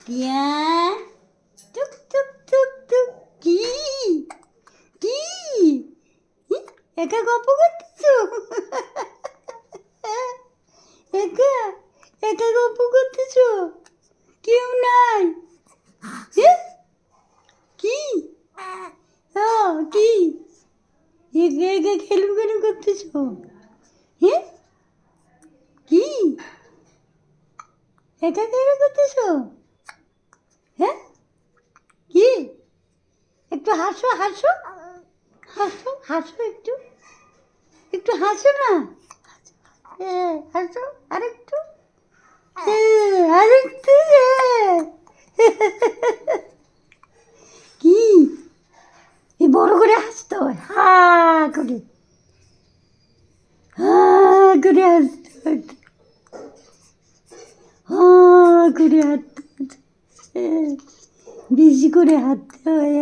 টিয়া টুক টুক টুক টুক কি কি হি, একা গল্প করতেছো? একা একা গল্প করতেছো? কেউ নাই? এ? কি কি একা একা খেলু কেন করতেছো? হ্যাঁ কি একা কেন করতেছো? হ্যাঁ কি একটু হাসো হাসো হাসো হাসো একটু একটু হাসো না। হাসো আরেকটু আরেকটু কি এই বড় করে হাসতে হয়, হা করে হা করে হাসতে হয়, হা করে হাঁটতে হয়, বেশি করে হাঁটতে হয়।